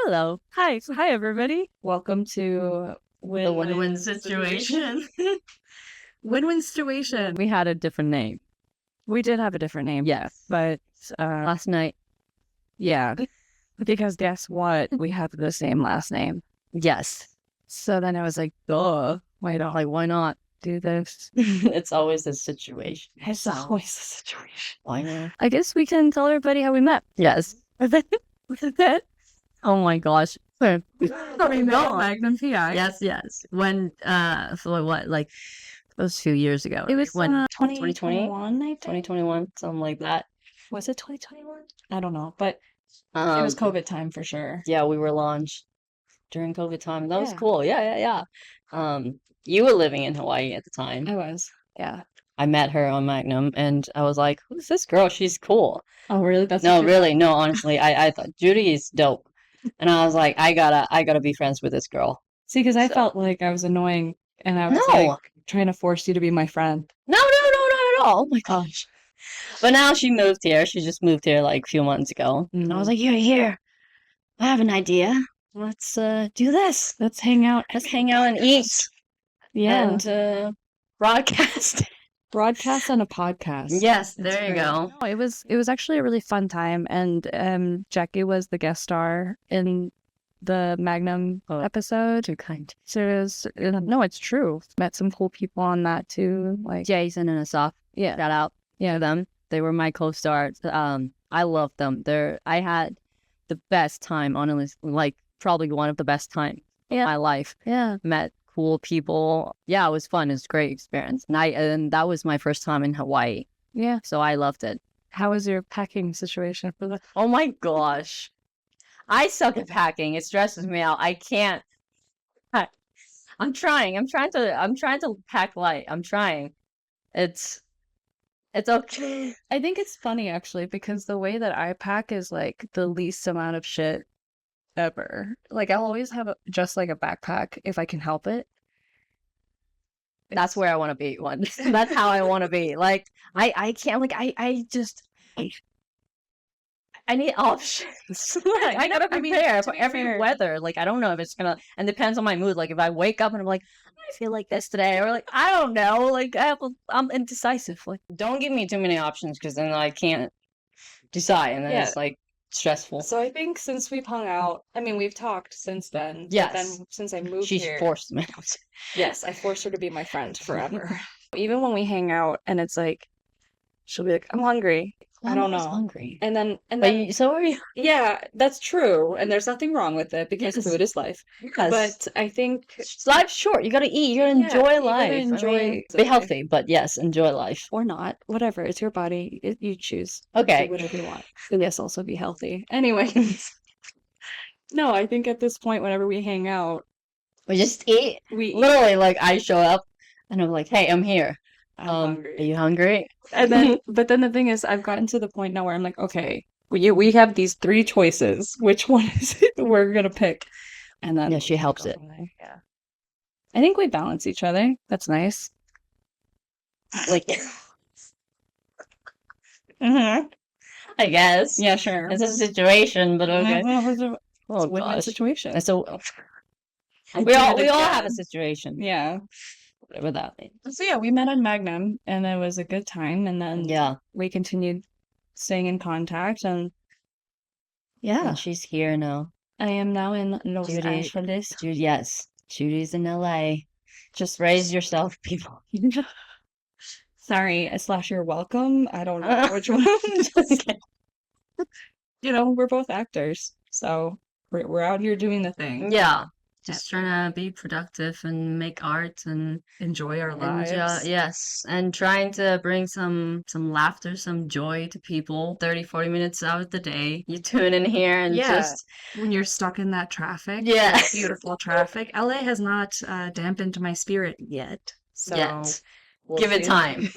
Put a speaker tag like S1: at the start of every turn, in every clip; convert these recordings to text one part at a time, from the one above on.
S1: Hello.
S2: Hi, everybody. Welcome to
S1: The win-win situation.
S2: Win-win situation.
S1: We had a different name.
S2: We did have a different name.
S1: Yes.
S2: But
S1: Last night.
S2: yeah, because guess what? We have the same last name.
S1: Yes.
S2: So then I was like, duh, why not do this?
S1: It's always a situation.
S2: It's always a situation.
S1: Why not?
S2: I guess we can tell everybody how we met.
S1: Yes.
S2: Is that?
S1: Oh my gosh.
S2: No, Magnum PI.
S1: Yes. When, for what, like, it was a few years ago.
S2: It was
S1: when
S2: 2021, I think.
S1: 2021, something like that.
S2: Was it 2021? I don't know, but it was COVID time for sure.
S1: Yeah, we were launched during COVID time. That was
S2: Yeah.
S1: cool. Yeah. You were living in Hawaii at the time.
S2: I was. Yeah.
S1: I met her on Magnum, and I was like, "Who's this girl? She's cool."
S2: Oh, really? That's
S1: No,
S2: what you
S1: really, no. Honestly, I thought Judy is dope, and I was like, I gotta be friends with this girl.
S2: See, because I
S1: So-
S2: felt like I was annoying, and I was
S1: No.
S2: like trying to force you to be my friend.
S1: No, not at all. Oh my gosh. But now she moved here. She just moved here like a few months ago. And I was like, "You're here. I have an idea. Let's do this.
S2: Let's hang out.
S1: Let's hang out and eat
S2: Yeah.
S1: and broadcast."
S2: Broadcast on a podcast.
S1: Yes,
S2: That's
S1: there you
S2: great.
S1: go.
S2: No, it was actually a really fun time, and Jackie was the guest star in the Magnum
S1: Oh.
S2: episode.
S1: Too kind.
S2: So it was, no, it's true. Met some cool people on that too. Like,
S1: Jason and Asaf.
S2: yeah,
S1: Shout out to them. They were my co-stars. I love them. I had the best time, honestly, like probably one of the best times in my life.
S2: yeah.
S1: Met cool people. Yeah, it was fun. It was a great experience. And that was my first time in Hawaii.
S2: Yeah.
S1: So I loved it.
S2: How was your packing situation for that?
S1: Oh my gosh. I suck at packing. It stresses me out. I can't. I'm trying to pack light. I'm trying. It's okay.
S2: I think it's funny actually because the way that I pack is like the least amount of shit ever. Like I'll always have just like a backpack if I can help it.
S1: That's where I want to be. One. That's how I want to be. Like I can't. Like I need options. Like, I gotta prepare for every weather. Like I don't know if it's gonna, and depends on my mood. Like if I wake up and I'm like, I feel like this today, or like I don't know. Like I'm indecisive. Like don't give me too many options because then I can't decide, and then
S2: Yeah.
S1: it's like stressful.
S2: So I think since we've hung out, I mean we've talked since then. But
S1: Yes.
S2: then since I moved
S1: She's
S2: here,
S1: forced me.
S2: yes, I forced her to be my friend forever. Even when we hang out and it's like, she'll be like, I'm hungry. I don't
S1: was
S2: know.
S1: hungry.
S2: And then
S1: So are you?
S2: yeah, that's true. And there's nothing wrong with it because
S1: Yes.
S2: food is life.
S1: Yes.
S2: But I think
S1: Life's short. You gotta eat. You gotta
S2: Yeah,
S1: enjoy
S2: you gotta
S1: life. I
S2: enjoy
S1: mean, be
S2: life.
S1: healthy, but yes, enjoy life.
S2: or not, whatever, it's your body. You choose.
S1: Okay.
S2: Do whatever you want. And yes, also be healthy. Anyways. No, I think at this point, whenever we hang out,
S1: We just eat.
S2: we eat.
S1: Literally, like I show up and I'm like, "Hey, I'm here.
S2: I'm
S1: Are
S2: hungry.
S1: you hungry?"
S2: And then, but then the thing is, I've gotten to the point now where I'm like, okay, we have these three choices. Which one is it we're gonna pick? And then
S1: Yeah, she helps
S2: go
S1: it.
S2: from there. Yeah. I think we balance each other. That's nice.
S1: Like, I guess.
S2: Yeah, sure.
S1: It's a situation, but okay.
S2: It's
S1: Oh
S2: a win-win
S1: gosh.
S2: situation.
S1: So
S2: I
S1: we
S2: did
S1: all
S2: it
S1: have a
S2: again.
S1: situation.
S2: Yeah.
S1: Whatever that means.
S2: So yeah, we met on Magnum, and it was a good time. And then
S1: Yeah.
S2: we continued staying in contact, and yeah,
S1: And she's here now.
S2: I am now in Los
S1: Judy-
S2: Angeles.
S1: Yes. Judy's in LA. Just raise yourself, people.
S2: Sorry, / you're welcome. I don't know which one.
S1: Just kidding.
S2: You know, we're both actors, so we're out here doing the thing.
S1: Yeah. Just trying to be productive and make art and
S2: Enjoy our
S1: And,
S2: lives.
S1: yes, and trying to bring some laughter, some joy to people. 30, 40 minutes out of the day. You tune in here and
S2: Yeah.
S1: just
S2: When you're stuck in that traffic,
S1: Yeah.
S2: that beautiful traffic. LA has not dampened my spirit yet, so
S1: yet.
S2: we'll
S1: Give it
S2: see.
S1: time.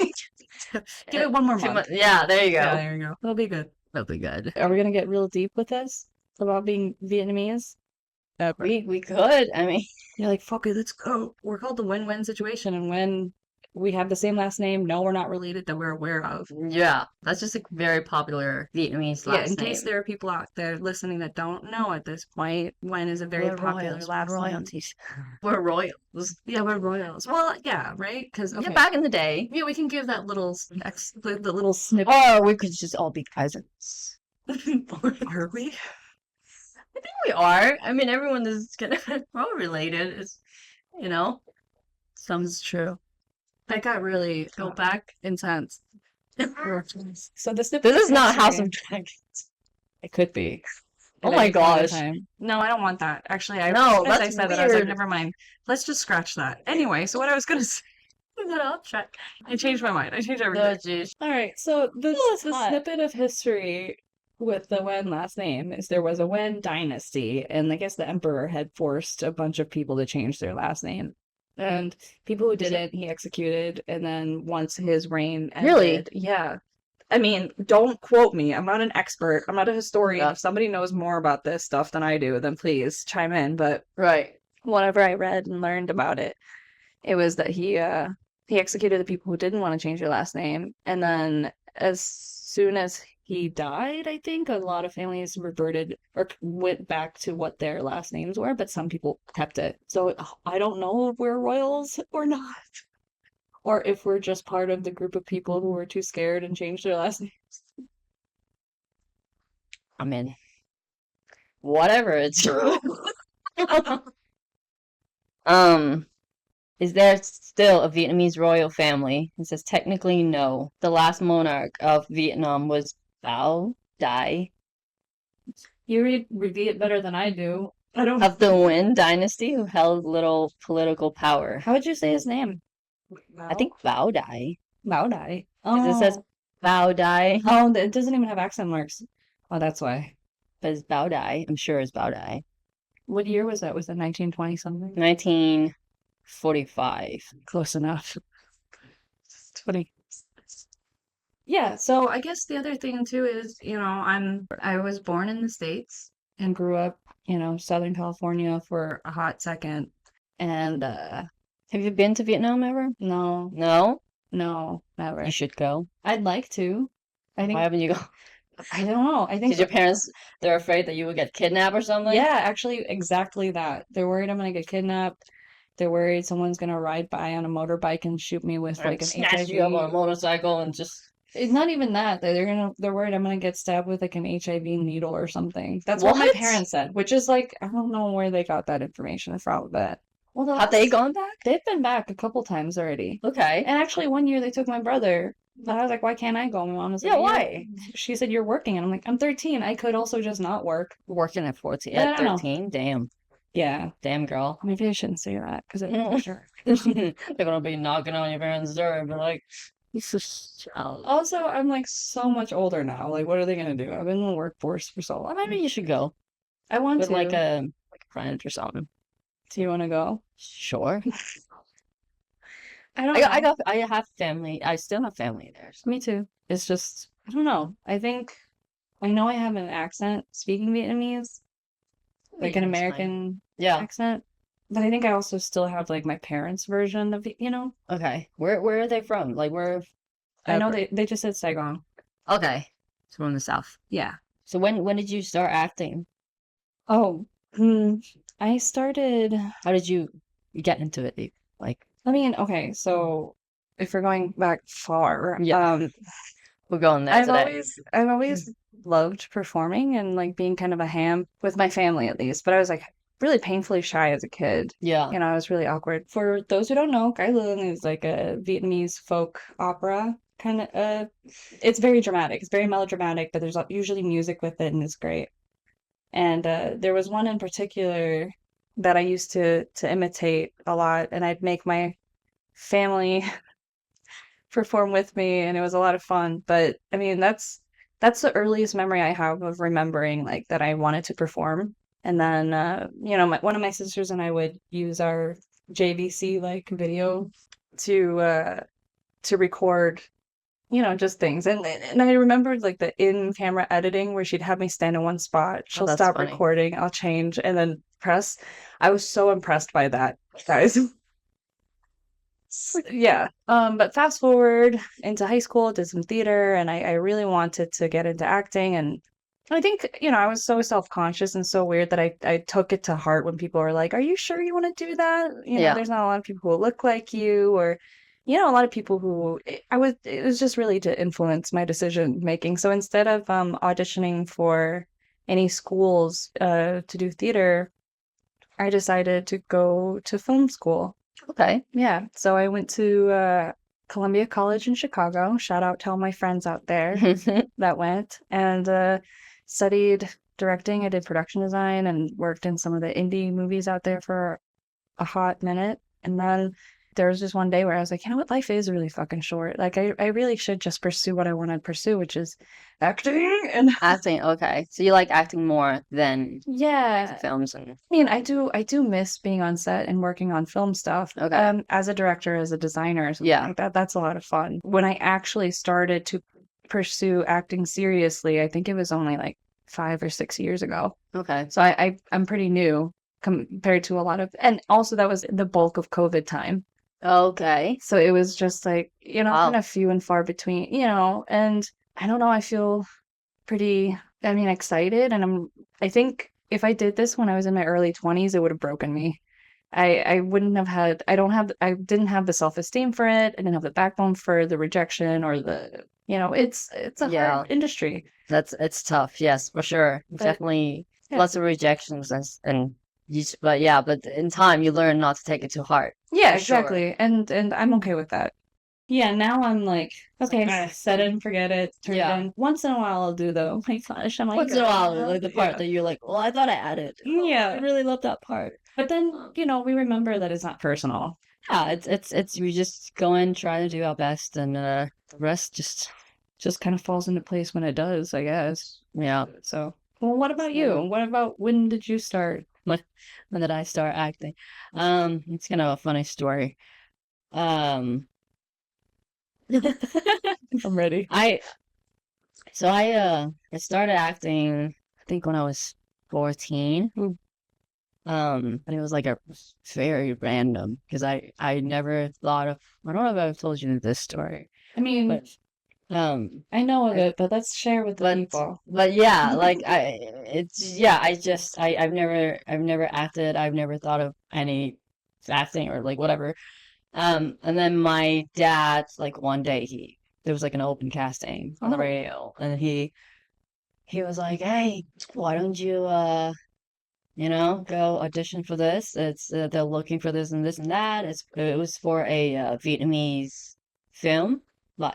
S2: Give it one more
S1: 2
S2: month.
S1: months. Yeah, there you go.
S2: Yeah, there you go. It'll be good.
S1: That'll be good.
S2: Are we gonna get real deep with this about being Vietnamese?
S1: We could. I mean,
S2: You're like, fuck it, let's go. We're called the win-win situation, and when we have the same last name. No, we're not related that we're aware of.
S1: Yeah, that's just a very popular Vietnamese
S2: Yeah,
S1: last
S2: in case
S1: name.
S2: there are people out there listening that don't know at this point, Nguyen is a very
S1: We're
S2: popular
S1: royals.
S2: last
S1: We're
S2: name.
S1: royalties. We're royals.
S2: Yeah, we're royals. Well, yeah, right? Because
S1: Yeah, back in the day.
S2: yeah, we can give that little the little snippet.
S1: Or we could just all be cousins.
S2: Are we?
S1: I think we are. I mean, everyone is kind of all related. It's, you know, some's true.
S2: That got really
S1: Go back.
S2: intense. So the snippet
S1: This is
S2: of
S1: not House
S2: history-
S1: of Dragons.
S2: It could be.
S1: Oh
S2: At
S1: my
S2: any point in
S1: gosh.
S2: time. No, I don't want that. Actually,
S1: No,
S2: as
S1: that's
S2: I said that, I was like,
S1: weird.
S2: never mind. Let's just scratch that. Anyway, so what I was gonna say,
S1: I'll check.
S2: I changed my mind. I changed
S1: No,
S2: everything.
S1: jeez.
S2: All right, so the
S1: it's hot.
S2: snippet of history with the Wen last name is there was a Wen dynasty, and I guess the emperor had forced a bunch of people to change their last name. And people who didn't, he executed, and then once his reign ended,
S1: Really?
S2: yeah. I mean, don't quote me. I'm not an expert. I'm not a historian.
S1: Yeah.
S2: If somebody knows more about this stuff than I do, then please chime in. But
S1: Right.
S2: whenever I read and learned about it, it was that he executed the people who didn't want to change their last name, and then as soon as he died, I think a lot of families reverted or went back to what their last names were, but some people kept it. So I don't know if we're royals or not, or if we're just part of the group of people who were too scared and changed their last names.
S1: I mean, whatever. It's is there still a Vietnamese royal family? It says technically no. The last monarch of Vietnam was Bao Dai
S2: You read it better than I do. I don't.
S1: of the Nguyen dynasty, who held little political power.
S2: How would you say his name?
S1: I think Bao Dai.
S2: Bao Dai.
S1: 'Cause it says Bao Dai,
S2: Oh, it doesn't even have accent marks. Oh, that's why.
S1: but it's Bao Dai. I'm sure it's Bao Dai.
S2: What year was that? Was it 1920 something?
S1: 1945.
S2: Close enough. 20. Yeah, so I guess the other thing too is, I was born in the States and grew up, Southern California for a hot second. And
S1: Have you been to Vietnam ever?
S2: no,
S1: No?
S2: never.
S1: You should go.
S2: I'd like to. I
S1: Why
S2: think
S1: haven't you go?
S2: I don't know. I think
S1: Did your parents, they're afraid that you would get kidnapped or something?
S2: yeah, actually exactly that. They're worried I'm gonna get kidnapped. They're worried someone's gonna ride by on a motorbike and shoot me with
S1: Or
S2: like an
S1: snatch you up on a
S2: HIV.
S1: motorcycle and just...
S2: It's not even that. They're worried I'm gonna get stabbed with like an HIV needle or something. That's what my
S1: What?
S2: parents said, which is like I don't know where they got that information from, but well,
S1: Have they gone back?
S2: they've been back a couple times already.
S1: Okay.
S2: And actually, one year they took my brother. And I was like, why can't I go? My mom was like,
S1: Yeah, why?
S2: She said, you're working. And I'm like, I'm 13. I could also just not work.
S1: Working at 14,
S2: I
S1: at
S2: don't know.
S1: 13? Damn.
S2: Yeah.
S1: Damn, girl.
S2: Maybe I shouldn't say that because sure.
S1: They're gonna be knocking on your parents' door and be like, this is child.
S2: Also, I'm like so much older now. Like, what are they gonna do? I've been in the workforce for so
S1: Well,
S2: long.
S1: maybe you should go
S2: I want
S1: with
S2: to.
S1: like a friend or something.
S2: Do you want to go?
S1: Sure.
S2: I don't know.
S1: I have family. I still have family there. So.
S2: Me too. It's just, I don't know. I know I have an accent speaking Vietnamese, like an
S1: Yeah, it's fine.
S2: American
S1: Yeah.
S2: accent, but I think I also still have like my parents' version of,
S1: Okay. Where are they from? Like where?
S2: I know they just said Saigon.
S1: Okay. It's from the south.
S2: Yeah.
S1: So when did you start acting?
S2: Oh, I started,
S1: How did you get into it? Like,
S2: I mean, okay, so if we're going back far,
S1: Yeah. we're going there today.
S2: I've always loved performing and like being kind of a ham with my family at least, but I was like really painfully shy as a kid.
S1: Yeah.
S2: I was really awkward. For those who don't know, Cai Lương is like a Vietnamese folk opera kind of. It's very dramatic. It's very melodramatic, but there's usually music with it, and it's great. And there was one in particular that I used to imitate a lot, and I'd make my family perform with me, and it was a lot of fun. But I mean, that's the earliest memory I have of remembering like that I wanted to perform. And then one of my sisters and I would use our JVC like video to record just things. And I remembered like the in-camera editing where she'd have me stand in one spot, she'll
S1: that's
S2: stop
S1: funny.
S2: recording, I'll change and then press. I was so impressed by that, guys. Yeah. But fast forward into high school, did some theater, and I really wanted to get into acting. And I think, I was so self-conscious and so weird that I took it to heart when people were like, "Are you sure you want to do that?"
S1: Yeah.
S2: There's not a lot of people who look like you, or, a lot of people who it was just really to influence my decision making. So instead of auditioning for any schools to do theater, I decided to go to film school.
S1: Okay.
S2: Yeah, so I went to Columbia College in Chicago. Shout out to all my friends out there that went, and studied directing. I did production design and worked in some of the indie movies out there for a hot minute. And then there was just one day where I was like, you know what, life is really fucking short. Like I really should just pursue what I want to pursue, which is acting. And
S1: Acting, okay. So you like acting more than
S2: yeah,
S1: films and
S2: I mean, I do miss being on set and working on film stuff.
S1: okay.
S2: As a director, as a designer, or something
S1: Yeah.
S2: like that. That's a lot of fun. When I actually started to pursue acting seriously, I think it was only like 5 or 6 years ago.
S1: Okay.
S2: So I'm pretty new compared to a lot of, and also that was the bulk of COVID time.
S1: Okay.
S2: So it was just like,
S1: Wow.
S2: kind of few and far between, and I don't know, I feel pretty, I mean, excited. And I think if I did this when I was in my early 20s, it would have broken me. I wouldn't have had, I didn't have the self-esteem for it. I didn't have the backbone for the rejection or it's a
S1: Yeah.
S2: hard industry.
S1: It's tough, yes, for sure.
S2: But
S1: Definitely
S2: yeah.
S1: lots of rejections and but in time you learn not to take it too hard.
S2: Yeah,
S1: For sure.
S2: exactly. And I'm okay with that. Yeah, now I'm like, okay, set it and forget it. Turn
S1: Yeah.
S2: it in. Once in a while I'll do though. My gosh, I'm like,
S1: Once in a while, like the part
S2: yeah.
S1: that you're like, well, I thought I added. Oh, I
S2: Yeah.
S1: really love that part.
S2: But then, we remember that it's not personal.
S1: Yeah, it's we just go in, try to do our best, and the rest
S2: Just kind of falls into place when it does, I guess.
S1: yeah.
S2: So, well, what about you? What about when did you start?
S1: When did I start acting? It's kind of a funny story.
S2: I'm ready.
S1: I started acting I think when I was 14. And it was like a very random because I never thought of I don't know if I've told you this story.
S2: I mean,
S1: But
S2: I know of it, but let's share with the people.
S1: But yeah, like I've never acted, I've never thought of any acting or like whatever. And then my dad, like one day there was like an open casting on the
S2: Oh.
S1: radio, and he was like, "Hey, why don't you go audition for this? It's they're looking for this and this and that." It was for a Vietnamese film,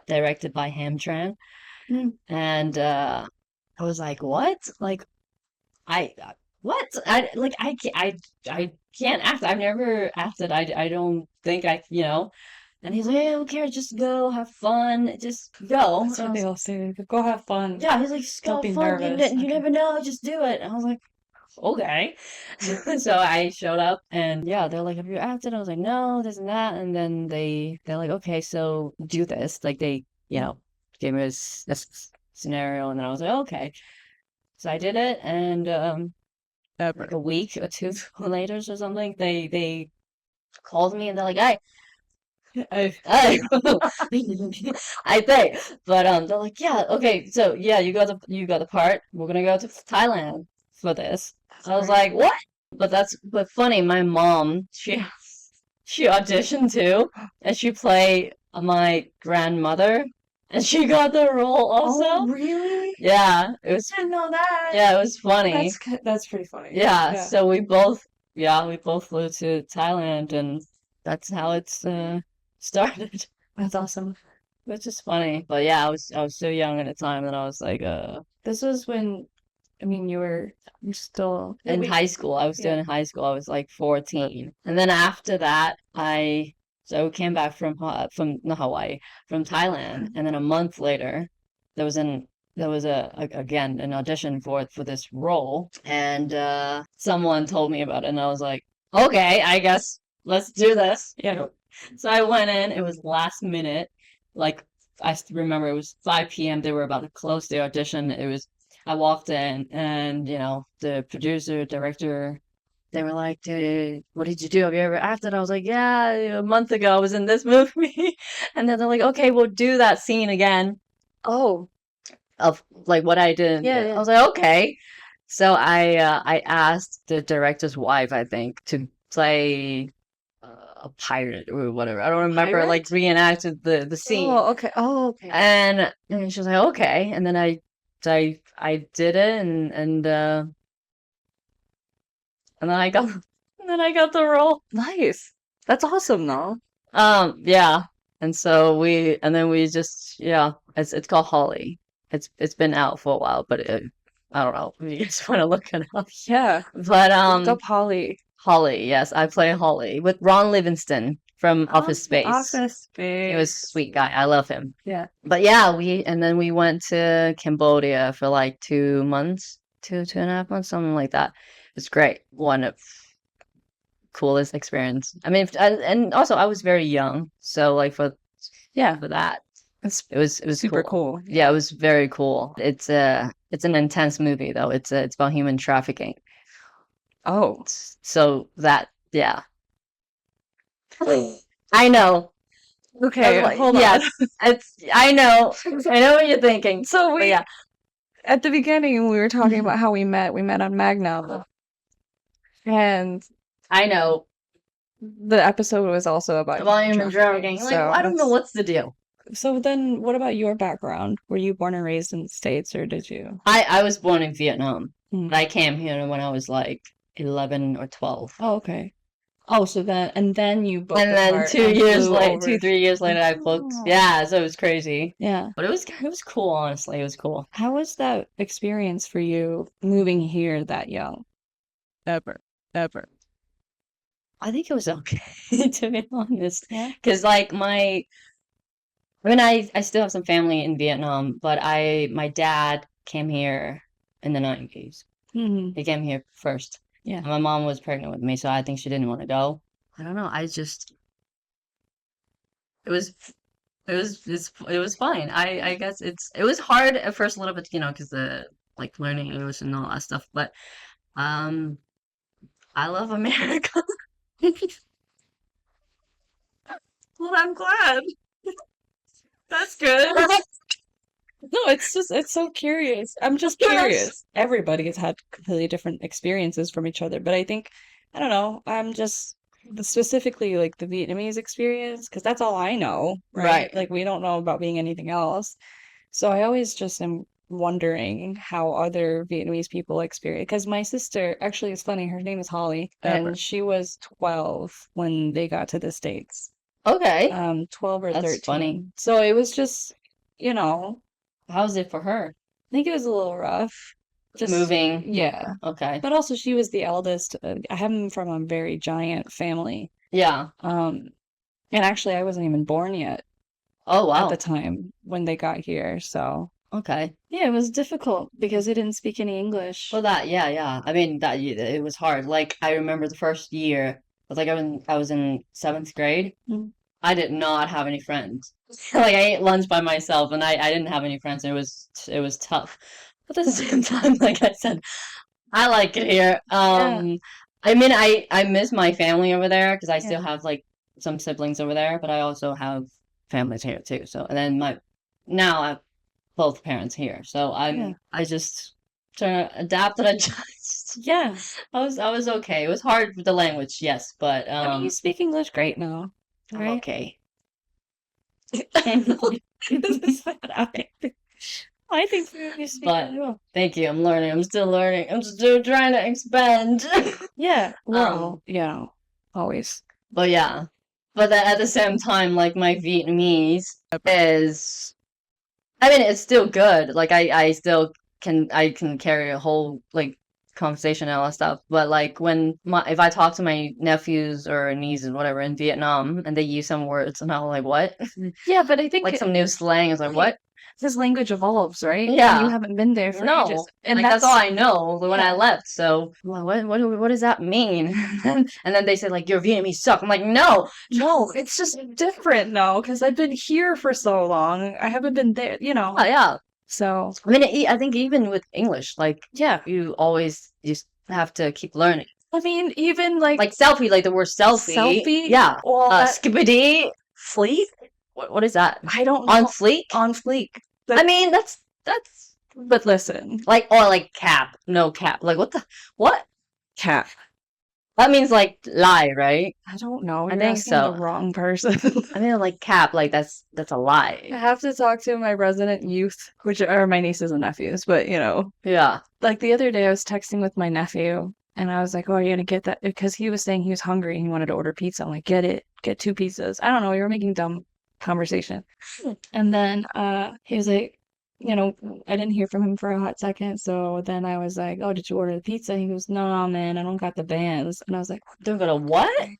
S1: directed by Ham Tran, and I was like, "What? Like, what? I can't act. I've never acted. I don't think I." And he's like, "Hey, who cares? Just go, have fun, just go."
S2: That's what they all say. Go have fun.
S1: Yeah, he's like, "Just go
S2: Don't
S1: have
S2: be
S1: fun.
S2: nervous."
S1: You
S2: Okay.
S1: never know. Just do it." And I was like, okay. So I showed up, and yeah, they're like, "Have you acted?" I was like, "No, this and that." And then they're like, "Okay, so do this." Like they gave me this scenario, and then I was like, "Okay." So I did it, and like a week or two later or something, they called me, and they're like, "Hey, I I think," but they're like, "Yeah, okay, so yeah, you got the part. We're gonna go to Thailand for this." I was like, "What?" But funny. My mom, she auditioned too, and she played my grandmother, and she got the role also.
S2: Oh, really?
S1: Yeah, it was.
S2: I didn't know that.
S1: Yeah, it was funny.
S2: That's pretty funny.
S1: Yeah,
S2: Yeah.
S1: so we both flew to Thailand, and that's how it's started.
S2: That's awesome.
S1: Which is funny. But yeah, I was so young at the time that I was like
S2: This was when, I mean, you're still
S1: in high school. I was still
S2: Yeah.
S1: in high school. I was like 14. And then after that, I came back from not Hawaii, from Thailand, and then a month later, there was again an audition for this role, and someone told me about it, and I was like, "Okay, I guess let's do this."
S2: Yeah.
S1: So I went in. It was last minute. Like I remember, it was 5 p.m. They were about to close the audition. I walked in, and the producer, director, they were like, dude, what did you do? Have you ever acted? I was like, yeah, a month ago I was in this movie. And then they're like, okay, we'll do that scene again
S2: Oh,
S1: of like what I did.
S2: yeah,
S1: I
S2: yeah.
S1: was like, okay. So I asked the director's wife, I think, to play a pirate or whatever. I don't remember, like
S2: Pirate?
S1: reenacted the scene.
S2: Oh, okay. Oh, okay.
S1: And she was like, okay. And then I did it and then I got and then I got the role.
S2: Nice. That's awesome, though.
S1: Yeah. And so we just yeah, it's called Holly. It's been out for a while, but I don't know. You just want to look it up.
S2: Yeah.
S1: But
S2: Look up Holly.
S1: Holly, yes, I play Holly with Ron Livingston from Office Space.
S2: Office
S1: He was a
S2: Space.
S1: sweet guy. I love him.
S2: Yeah.
S1: But yeah, then we went to Cambodia for like 2 months, 2.5 months, something like that. It was great. One of coolest experience. I mean, and also I was very young, so like
S2: Yeah.
S1: for that,
S2: It's
S1: it was
S2: super
S1: cool.
S2: cool.
S1: Yeah, it was very cool. It's an intense movie though. It's about human trafficking.
S2: Oh.
S1: So that yeah. I know.
S2: Okay,
S1: Like,
S2: hold on.
S1: yes, I know. I know what you're thinking.
S2: So
S1: But yeah,
S2: at the beginning, we were talking about how we met. We met on Magnum. And
S1: I know.
S2: the episode was also about
S1: Volume and
S2: trafficking,
S1: trafficking. Like, I don't know what's the deal.
S2: So then, what about your background? Were you born and raised in the States, or did you?
S1: I was born in Vietnam,
S2: Hmm.
S1: but I came here when I was like 11 or 12.
S2: Oh, okay. Oh, so then you booked
S1: And
S2: the
S1: then
S2: part and flew over.
S1: 2, 3 years later, I booked.
S2: Oh.
S1: Yeah, so it was crazy.
S2: Yeah.
S1: But it was cool, honestly. It was cool.
S2: How was that experience for you moving here that young? Ever.
S1: I think it was okay, to be honest.
S2: Yeah.
S1: Because like I still have some family in Vietnam, but my dad came here in the 90s.
S2: Hmm.
S1: He came here first.
S2: Yeah.
S1: And my mom was pregnant with me, so I think she didn't want to go. I don't know. It was it was fine. I guess it was hard at first a little bit, because the like learning English and all that stuff, but um I love America.
S2: Well, I'm glad.
S1: That's good.
S2: No, it's so curious. I'm just
S1: Yes.
S2: curious. Everybody has had completely different experiences from each other, but I think, I don't know, I'm just specifically like the Vietnamese experience, because that's all I know, right?
S1: Right.
S2: Like we don't know about being anything else. So I always just am wondering how other Vietnamese people experience. Because my sister, actually, it's funny, her name is Holly,
S1: Ever.
S2: and she was 12 when they got to the States.
S1: Okay.
S2: 12 or
S1: That's
S2: 13.
S1: funny.
S2: So it was just, I
S1: How's it for her?
S2: think it was a little rough. Just
S1: Moving.
S2: Yeah.
S1: Okay.
S2: But also she was the eldest. I am from a very giant family.
S1: Yeah.
S2: And actually I wasn't even born yet
S1: Oh
S2: at
S1: wow.
S2: the time when they got here. So
S1: Okay.
S2: yeah, it was difficult because they didn't speak any English.
S1: Well, yeah. I mean, it was hard. Like I remember the first year, I was in 7th grade.
S2: Mm.
S1: I did not have any friends. Like I ate lunch by myself, and I didn't have any friends. It was tough. But at the same time, like I said, I like it here. I mean, I miss my family over there because I still have like some siblings over there, but I also have families here too. So, and then now I have both parents here. So I just try to adapt and adjust.
S2: Yeah.
S1: I was okay. It was hard with the language, yes, but
S2: I mean, you speak English great now,
S1: I'm
S2: right?
S1: okay.
S2: I think you speak
S1: But
S2: really well.
S1: thank you. I'm learning. I'm still learning. I'm still trying to expand.
S2: Yeah, we're all, always.
S1: But yeah. But at the same time, like my Vietnamese is, I mean, it's still good. Like I still I can carry a whole like conversation and all that stuff. But like if I talk to my nephews or nieces, whatever, in Vietnam, and they use some words, and I'm like, what?
S2: Yeah, but I think
S1: Like some new slang. It's like, what?
S2: this language evolves, right?
S1: Yeah.
S2: And you haven't been there for
S1: No,
S2: ages. And
S1: like that's all I know when I
S2: Yeah.
S1: left. So I'm like, what does that mean? And then they say like your Vietnamese suck. I'm like, no,
S2: No, it's just different now because I've been here for so long. I haven't been there,
S1: yeah.
S2: So
S1: I mean, I think even with English, like
S2: yeah,
S1: you always just have to keep learning.
S2: I mean, even like
S1: selfie, like the word selfie.
S2: selfie.
S1: Yeah.
S2: Well,
S1: Skippity fleek. What is that?
S2: I don't
S1: On
S2: know.
S1: fleek.
S2: On fleek.
S1: I mean, that's
S2: But listen,
S1: like, or like cap. No cap. Like what?
S2: cap.
S1: That means like lie, right?
S2: I don't know.
S1: I
S2: You're
S1: think
S2: asking
S1: so.
S2: the wrong person.
S1: I mean, like cap, like that's a
S2: I
S1: lie.
S2: have to talk to my resident youth, which are my nieces and nephews, but you know,
S1: Yeah.
S2: like the other day I was texting with my nephew and I was like, "Oh, are you gonna get that?" Because he was saying he was hungry and he wanted to order pizza. I'm like, "Get it, get 2 pizzas." I don't know, we were making dumb conversation. And then he was like, you know, I didn't hear from him for a hot second, so then I was like, "Oh, did you order the pizza?" He goes, "No, man, I don't got the bands." And I was like,
S1: Don't go to what?
S2: I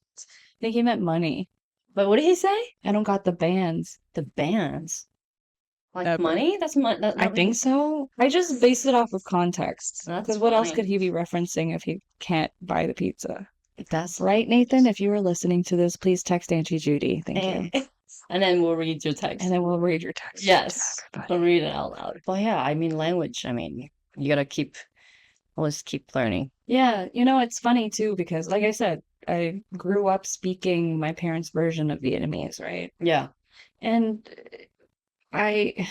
S2: think he meant money.
S1: But what did he say?
S2: I don't got the bands.
S1: The bands. Like
S2: Never.
S1: money? That's money.
S2: I think so. I just based it off of context.
S1: That's
S2: Because what else
S1: funny.
S2: could he be referencing if he can't buy the pizza?
S1: That's
S2: Right, Nathan? If you were listening to this, please text Auntie Judy. Thank you.
S1: And then we'll read your text.
S2: And then we'll read your text.
S1: Yes.
S2: But
S1: We'll read it out loud. But yeah, I mean language. I mean, you gotta always keep learning.
S2: yeah, you know, it's funny too because like I said, I grew up speaking my parents' version of Vietnamese, right?
S1: Yeah.
S2: And I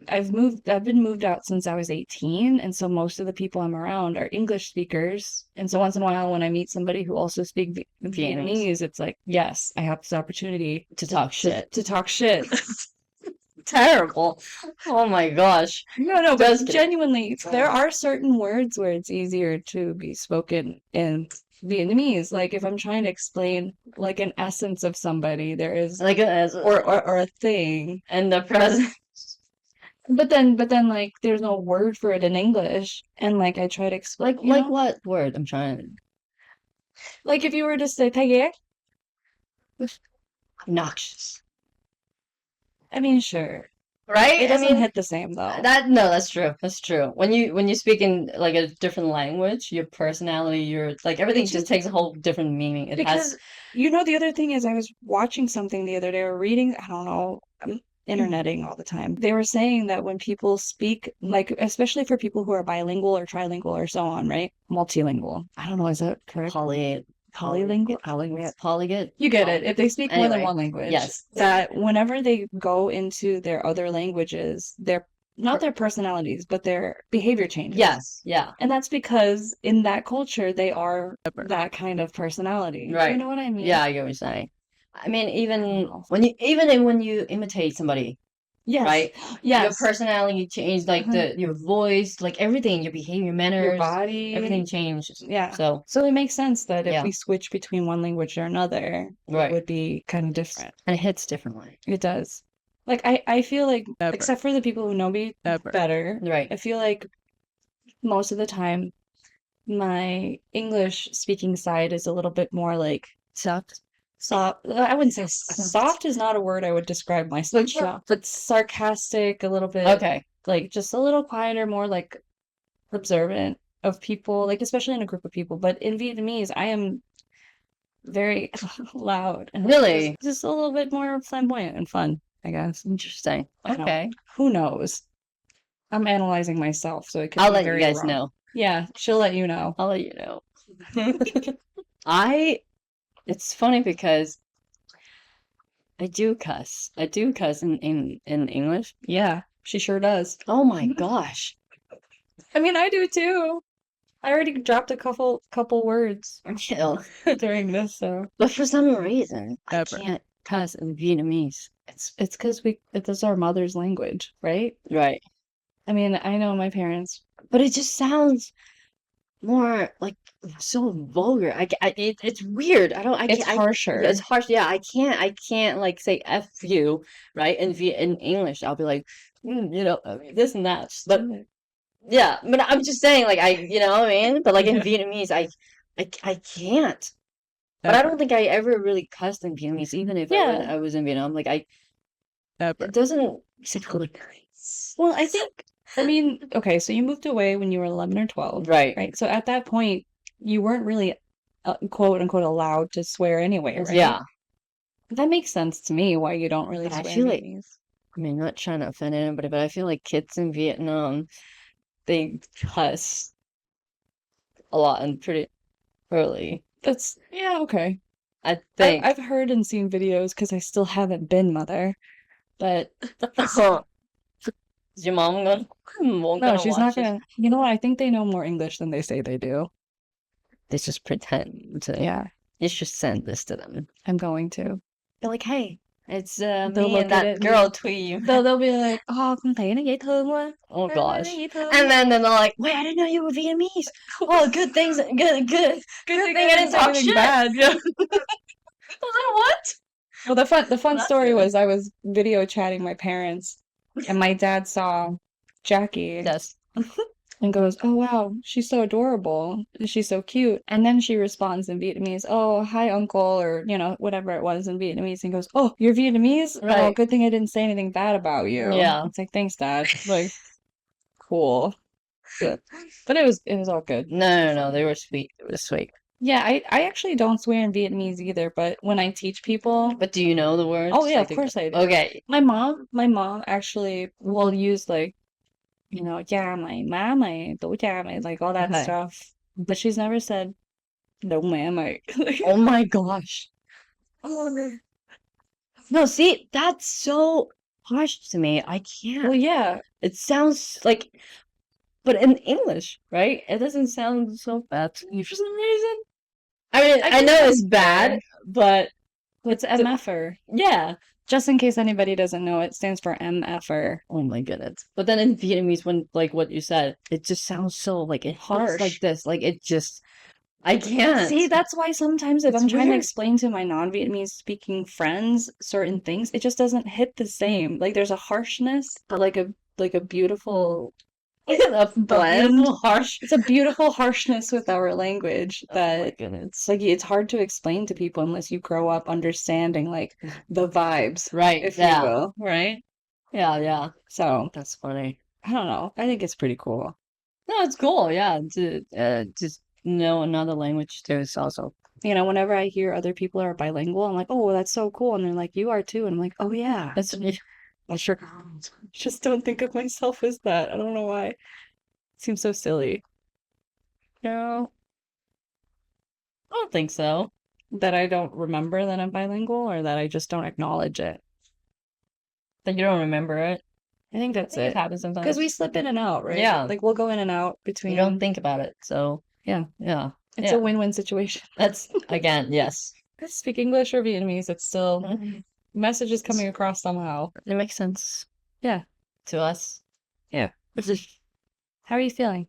S2: I've been moved out since I was 18, and so most of the people I'm around are English speakers. And so once in a while when I meet somebody who also speaks Vietnamese, it's like, yes, I have this opportunity
S1: To talk shit.
S2: to talk shit.
S1: Terrible. Oh my gosh.
S2: No, but
S1: Just kidding.
S2: genuinely, there are certain words where it's easier to be spoken in Vietnamemese. Like if I'm trying to explain like an essence of somebody, there is
S1: Like
S2: or a thing.
S1: and the present.
S2: But then like there's no word for it in English. And like I try to explain
S1: Like what word? I'm trying.
S2: like if you were to say "Tae,"
S1: Obnoxious.
S2: I mean, sure.
S1: Right?
S2: It doesn't
S1: I mean,
S2: hit the same though.
S1: that's true. That's true. When you speak in like a different language, your personality, your like everything just takes a whole different meaning. It
S2: Because
S1: has
S2: you know the other thing is I was watching something the other day or reading, I don't know, I'm interneting all the time. They were saying that when people speak, like especially for people who are bilingual or trilingual or so on, right? Multilingual. I don't know, is that correct? Polylingual?
S1: Polyglot.
S2: You get it. If they speak more than
S1: Anyway,
S2: one language,
S1: yes.
S2: that whenever they go into their other languages, their not their personalities, but their behavior changes.
S1: Yes. Yeah.
S2: And that's because in that culture, they are that kind of personality.
S1: Right.
S2: You know what I mean?
S1: Yeah, I get what you're saying. I mean, even
S2: know.
S1: when you imitate somebody,
S2: Yes.
S1: right?
S2: Yes.
S1: Your personality changes, like your voice, like everything, your behavior, your manners,
S2: Your body.
S1: everything changes.
S2: Yeah.
S1: So
S2: it makes sense that if
S1: Yeah.
S2: we switch between one language or another,
S1: Right.
S2: it would be kind of different.
S1: and it hits differently.
S2: It does. Like I feel like, except for the people who know me better,
S1: Right.
S2: I feel like most of the time my English speaking side is a little bit more like
S1: Soft.
S2: soft. I wouldn't say soft is not a word I would describe myself, but sarcastic, a little bit.
S1: Okay.
S2: Like just a little quieter, more like observant of people, like especially in a group of people. But in Vietnamese, I am very loud and
S1: Really?
S2: just a little bit more flamboyant and fun, I guess.
S1: Interesting.
S2: I know.
S1: Okay.
S2: Who knows? I'm analyzing myself, so it could
S1: I'll
S2: be
S1: let you
S2: very
S1: guys
S2: wrong.
S1: know.
S2: Yeah, she'll let you know.
S1: I'll let you know. It's funny because I do cuss. I do cuss in English.
S2: Yeah, she sure does.
S1: Oh my gosh.
S2: I mean, I do too. I already dropped a couple words
S1: Chill.
S2: during this, so
S1: But for some reason, I can't cuss in Vietnamese.
S2: it's because it's our mother's language, right?
S1: Right.
S2: I mean, I know my parents.
S1: But it just sounds more like so vulgar. It's weird.
S2: It's harsher.
S1: It's harsh. Yeah, I can't like say F you, right? In English, I'll be like, this and that. But yeah, but I'm just saying, like you know what I mean? But like in Vietnamese, I can't. But I don't think I ever really cussed in Vietnamese, even if I was in Vietnam. Like it doesn't sound nice.
S2: Well, I mean, okay, so you moved away when you were 11 or 12,
S1: Right.
S2: right? So at that point, you weren't really quote unquote allowed to swear anyway, right?
S1: Yeah.
S2: That makes sense to me why you don't really
S1: But I
S2: swear
S1: feel
S2: in
S1: like-
S2: Vietnamese.
S1: I mean, not trying to offend anybody, but I feel like kids in Vietnam, they cuss a lot and pretty. Really.
S2: That's yeah, okay.
S1: I think.
S2: I've heard and seen videos because I still haven't been mother, but
S1: Is your mom gonna won't
S2: no,
S1: gonna
S2: she's not
S1: watch it?
S2: gonna. You know what? I think they know more English than they say they do.
S1: They just pretend to.
S2: Yeah,
S1: You should send this to them.
S2: I'm going to.
S1: They're like, hey, it's
S2: They'll
S1: me
S2: look
S1: and
S2: at
S1: that
S2: it.
S1: girl tweet you.
S2: They'll be like, oh, con thấy nó dễ thương quá.
S1: Oh
S2: Thấy nó
S1: gosh.
S2: dễ thương
S1: And
S2: quá.
S1: then they're like, wait, I didn't know you were Vietnamese. Oh, good things, good thing I didn't talk shit.
S2: bad. Yeah.
S1: I was like, what?
S2: Well, the fun
S1: That's
S2: story
S1: good.
S2: was I was video chatting my parents, and my dad saw Jackie
S1: Yes.
S2: and goes, "Oh wow, she's so adorable. She's so cute." And then she responds in Vietnamese, "Oh, hi uncle," or you know, whatever it was in Vietnamese, and goes, "Oh, you're Vietnamese? Oh,
S1: Right.
S2: good thing I didn't say anything bad about you."
S1: Yeah.
S2: It's like, "Thanks, Dad." Like, cool. But it was all good.
S1: No, they were sweet. It was sweet.
S2: Yeah, I actually don't swear in Vietnamese either, but when I teach people,
S1: But do you know the words?
S2: oh yeah,
S1: Like
S2: of course I do.
S1: Okay.
S2: My mom actually will use like, you know, cha mày, má mày, tổ cha mày, like all that
S1: Okay.
S2: stuff. But she's never said no mẹ mày.
S1: Oh my gosh.
S2: Oh no.
S1: No, see, that's so harsh to me. I can't.
S2: Well, yeah.
S1: It sounds like, but in English, right? It doesn't sound so bad to me for some reason. I mean, I know it's bad, but
S2: It's MFer.
S1: yeah.
S2: Just in case anybody doesn't know, it stands for MFer.
S1: Oh my goodness. But then in Vietnamese, when like what you said, it just sounds so like it hurts like
S2: Harsh.
S1: this. Like it just, I can't.
S2: See, that's why sometimes if
S1: It's
S2: I'm trying to
S1: weird.
S2: explain to my non-Vietnamese speaking friends certain things, it just doesn't hit the same. Like there's a harshness, but like a beautiful
S1: a
S2: blend.
S1: beautiful harsh.
S2: It's a beautiful harshness with our language
S1: Oh my
S2: that
S1: goodness.
S2: it's like it's hard to explain to people unless you grow up understanding like the vibes,
S1: Right.
S2: if
S1: Yeah.
S2: you will, right?
S1: Yeah.
S2: So
S1: That's funny.
S2: I don't know. I think it's pretty cool.
S1: No, it's cool. Yeah. To just know another language too is also.
S2: You know, whenever I hear other people are bilingual, I'm like, oh, that's so cool. And they're like, you are too. And I'm like, oh yeah.
S1: That's
S2: I sure just don't think of myself as that. I don't know why. It seems so silly.
S1: no. I don't think so.
S2: That I don't remember that I'm bilingual or that I just don't acknowledge it.
S1: That you don't remember it.
S2: I think that's
S1: It
S2: it.
S1: happens sometimes.
S2: Because we slip in and out, right?
S1: Yeah.
S2: Like we'll go in and out between.
S1: You don't think about it. So
S2: Yeah.
S1: yeah.
S2: It's
S1: Yeah.
S2: a win-win situation.
S1: That's again, yes.
S2: Speak English or Vietnamese, it's still message is coming across somehow.
S1: It makes sense.
S2: Yeah.
S1: To us.
S2: Yeah. How are you feeling?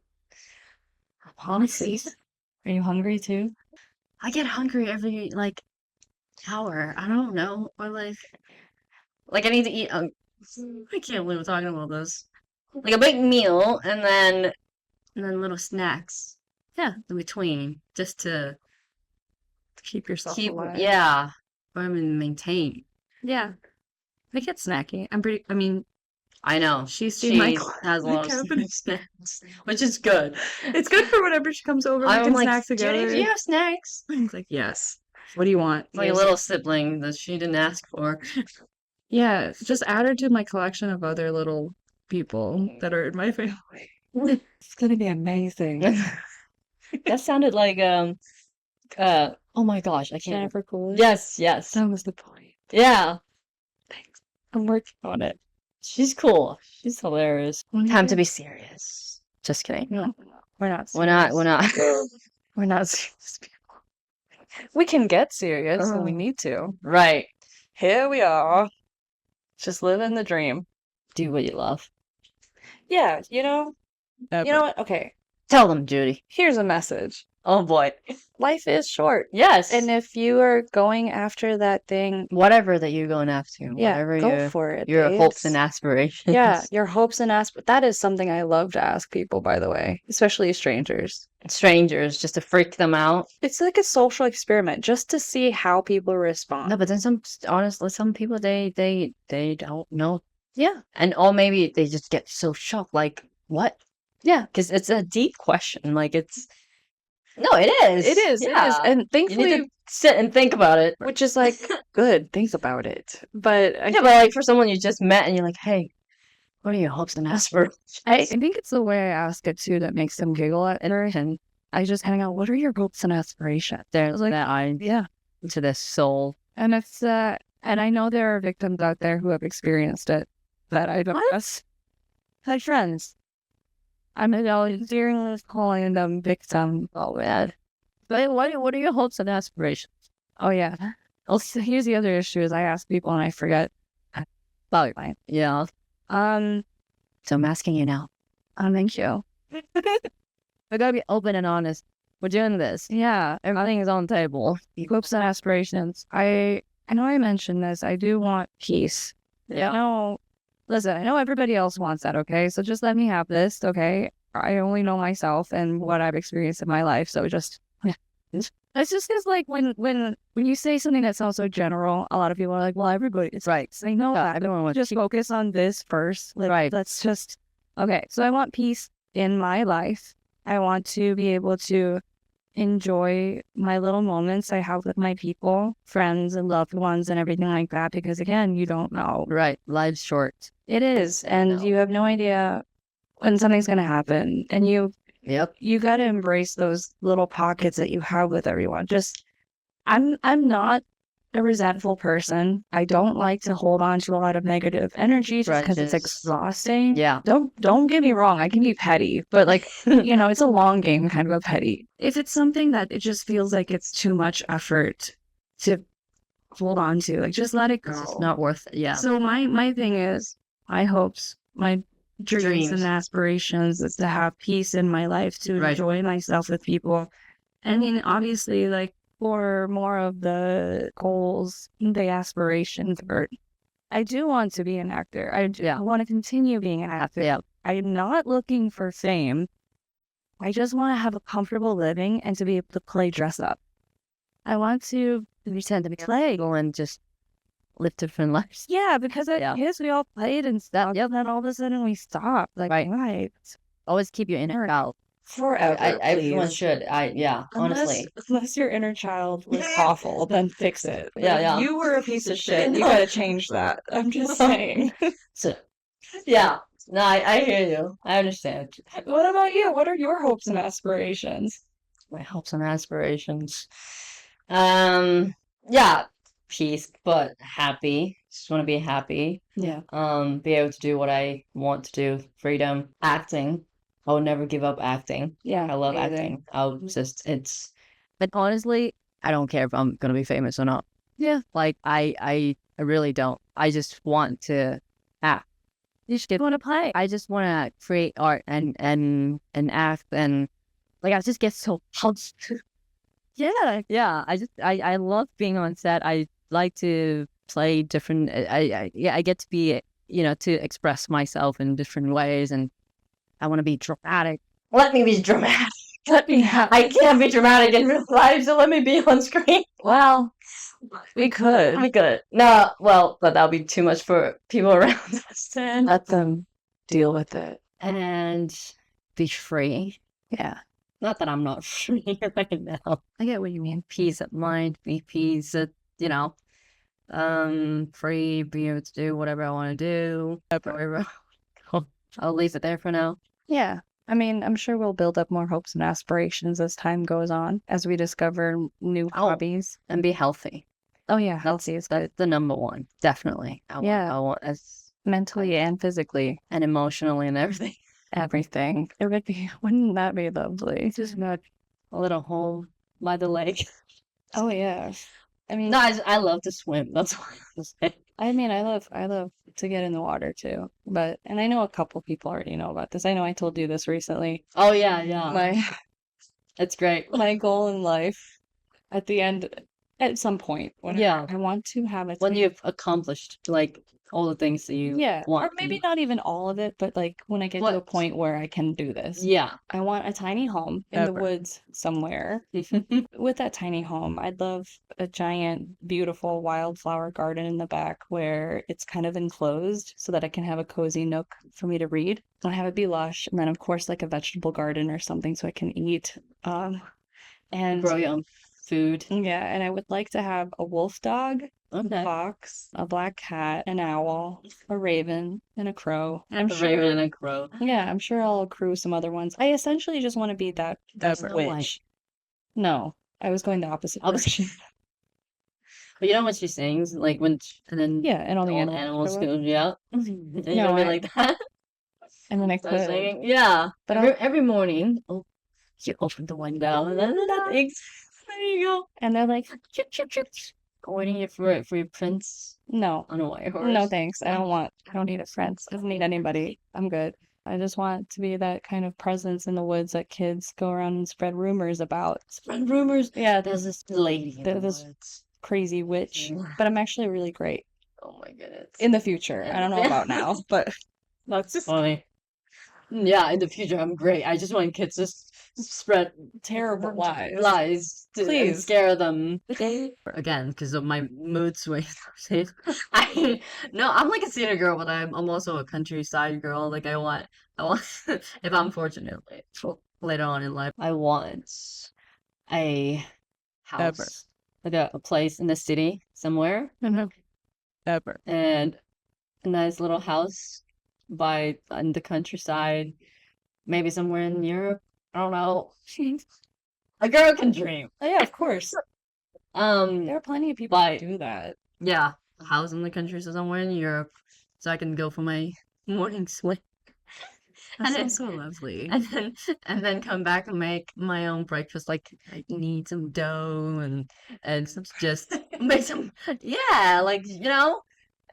S1: Honestly,
S2: Are you hungry too?
S1: I get hungry every like hour. I don't know. Or like I need to eat. I can't believe we're talking about this. Like a big meal and then little snacks. Yeah, in between, just to
S2: Keep yourself
S1: keep.
S2: alive.
S1: Yeah, or I mean maintain.
S2: Yeah. I get snacky. I mean,
S1: I know
S2: she's seen my
S1: has a lot of
S2: cabinet.
S1: snacks, which is good.
S2: It's good for whenever she comes over. We
S1: I'm
S2: can
S1: like,
S2: snack together.
S1: Judy, do you have snacks?
S2: It's like, yes. What do you want?
S1: Like a
S2: Yes.
S1: little sibling that she didn't ask for.
S2: Yeah, just add her to my collection of other little people that are in my family. It's gonna be amazing.
S1: That sounded like oh my gosh, I can't.
S2: Jennifer Coolidge.
S1: Yes.
S2: That was the point.
S1: Yeah.
S2: Thanks. I'm working on it.
S1: She's cool. She's hilarious.
S2: When
S1: Time
S2: you-
S1: to be serious. Just kidding.
S2: No, we're not.
S1: We're not.
S2: We're not serious people. We can get serious when we
S1: Oh.
S2: need to.
S1: Right.
S2: Here we are. Just living the dream.
S1: Do what you love.
S2: Yeah, you know what? Okay,
S1: Tell them, Judy.
S2: here's a message.
S1: Oh boy.
S2: Life is short.
S1: Yes.
S2: And if you are going after that thing,
S1: whatever that you're going after,
S2: yeah,
S1: whatever
S2: go for it.
S1: your hopes
S2: babes.
S1: and aspirations.
S2: Yeah, your hopes and that is something I love to ask people, by the way, especially strangers.
S1: Strangers, just to freak them out.
S2: It's like a social experiment just to see how people respond.
S1: No, but then honestly, some people they don't know.
S2: Yeah.
S1: And or maybe they just get so shocked, like, what?
S2: Yeah.
S1: Because it's a deep question. Like it's no, it is.
S2: It is.
S1: Yeah.
S2: And
S1: You need
S2: thankfully,
S1: to sit and think about it.
S2: which is like good, think about it. But I
S1: Yeah, but like for someone you just met and you're like, hey, what are your hopes and aspirations?
S2: I think it's the way I ask it too that makes them giggle at first. And I just hang out. What are your hopes and aspirations?
S1: There's like that
S2: Yeah.
S1: to the soul.
S2: And it's, and I know there are victims out there who have experienced it that I don't trust. My friends. I'm seriously calling them victim.
S1: Oh man. But what are your hopes and aspirations?
S2: Oh, yeah. Also, here's the other issue is I ask people and I forget.
S1: Well, yeah. So I'm asking you now.
S2: Thank you.
S1: We gotta be open and honest. We're doing this.
S2: Yeah.
S1: Everything is on the table.
S2: Hopes and aspirations. I know I mentioned this. I do want peace.
S1: Yeah.
S2: No, listen, I know everybody else wants that, okay? So just let me have this, okay? I only know myself and what I've experienced in my life. So just, yeah. It's just because, like, when you say something that sounds so general, a lot of people are like, well, everybody, it's
S1: right.
S2: So I know
S1: Yeah,
S2: that.
S1: everyone wants
S2: Just focus on this first. Like,
S1: right.
S2: let's just, okay. So I want peace in my life. I want to be able to enjoy my little moments I have with my people, friends and loved ones and everything like that. Because again, you don't know.
S1: Right. Life's short.
S2: It is. And you have no idea when something's going to happen. And you got to embrace those little pockets that you have with everyone. Just, I'm not a resentful person. I don't like to hold on to a lot of negative energy just because it's exhausting.
S1: Yeah.
S2: Don't get me wrong. I can be petty, but like, it's a long game kind of a petty. If it's something that it just feels like it's too much effort to hold on to, like, just let it go.
S1: It's not worth it. Yeah.
S2: So my thing is, my hopes, my dreams and aspirations is to have peace in my life, to enjoy myself with people. I mean, obviously, like, for more of the goals, the aspirations, I do want to be an actor. I want to continue being an actor.
S1: Yeah.
S2: I'm not looking for fame. I just want to have a comfortable living and to be able to play dress up. I want to pretend to play.
S1: Go and just live different lives.
S2: Yeah, because yes, we all played and stuff. Yeah, then all of a sudden we stopped. Like, right.
S1: Always keep your inner child.
S2: Forever.
S1: Everyone should. Honestly.
S2: Unless your inner child was awful, then fix it.
S1: Yeah.
S2: You were a piece of shit. You gotta change that. I'm just saying.
S1: So, yeah. No, I hear you. I understand.
S2: What about you? What are your hopes and aspirations?
S1: My hopes and aspirations. Yeah, peace, but happy. Just want to be happy.
S2: Yeah.
S1: Be able to do what I want to do. Freedom. Acting. I would never give up acting.
S2: Yeah.
S1: I love acting. But honestly, I don't care if I'm gonna be famous or not.
S2: Yeah.
S1: Like I really don't. I just want to act.
S2: You just want to play.
S1: I just want to create art and act and like I just get so pumped. Yeah. I love being on set. I like to play different. I get to be to express myself in different ways and. I want to be dramatic. Let me be dramatic. I can't be dramatic in real life, so let me be on screen.
S2: Well, we could.
S1: No, well, but that'll be too much for people around us.
S2: Let them deal with it.
S1: And be free.
S2: Yeah.
S1: Not that I'm not free right now. I get what you mean. Peace of mind, be peace, free, be able to do whatever I want to do. I'll leave it there for now.
S2: Yeah. I mean, I'm sure we'll build up more hopes and aspirations as time goes on, as we discover new hobbies.
S1: And be healthy.
S2: Oh, yeah. Healthy is good.
S1: That's the number one. Definitely. I want as
S2: mentally and physically.
S1: And emotionally and everything.
S2: Everything. Wouldn't that be lovely?
S1: Just not a little home by the lake.
S2: Oh, yeah. I mean,
S1: no, I love to swim. That's what I'm saying.
S2: I mean, I love to get in the water too. And I know a couple people already know about this. I know I told you this recently.
S1: Oh yeah. It's great.
S2: My goal in life, at the end, at some point, I want to have it.
S1: When you've accomplished like all the things that you want.
S2: Or maybe not even all of it, but like when I get to a point where I can do this.
S1: Yeah.
S2: I want a tiny home in the woods somewhere. With that tiny home, I'd love a giant, beautiful wildflower garden in the back where it's kind of enclosed so that I can have a cozy nook for me to read. And have it be lush. And then, of course, like a vegetable garden or something so I can eat. And
S1: grow your own food.
S2: Yeah, and I would like to have a wolf dog, a
S1: Okay.
S2: fox, a black cat, an owl, a raven, and a crow. And I'm
S1: A raven
S2: sure,
S1: and a crow.
S2: yeah, I'm sure I'll accrue some other ones. I essentially just want to be that
S1: Snow White.
S2: witch. No, I was going the opposite
S1: Opposite.
S2: direction.
S1: But you know what she sings? Like when, and then
S2: Yeah, and all the
S1: all the
S2: animals
S1: animals
S2: show up.
S1: go, yeah. And you're
S2: No,
S1: gonna be
S2: I
S1: like that.
S2: and then I
S1: Start
S2: could,
S1: singing. Yeah.
S2: but
S1: Every morning, oh, you open the window, and then there you go.
S2: and they're like,
S1: Chip, chip, chip. Waiting here for your prince
S2: no,
S1: on a white horse.
S2: no thanks. I don't need a friend. I don't need anybody. I'm good. I just want to be that kind of presence in the woods that kids go around and spread rumors about.
S1: Spread rumors.
S2: Yeah,
S1: There's this lady in the
S2: this
S1: woods.
S2: crazy witch, but I'm actually really great
S1: Oh my goodness.
S2: in the future. I don't know about now, but
S1: That's just funny. Yeah, in the future, I'm great. I just want kids to spread
S2: terrible lies.
S1: lies to
S2: Please.
S1: scare them. Again, because of my mood swings. I'm like a city girl, but I'm also a countryside girl. Like I want, if I'm fortunate later on in life, I want a house, like a place in the city somewhere,
S2: Ever.
S1: and a nice little house in the countryside, maybe somewhere in Europe. I don't know. A girl can dream.
S2: Oh, yeah, of course. There are plenty of people who
S1: but
S2: do that.
S1: yeah, a house in the countryside somewhere in Europe, so I can go for my morning swim.
S2: That
S1: And then-
S2: sounds so lovely.
S1: and then come back and make my own breakfast. Like I need some dough and just make some like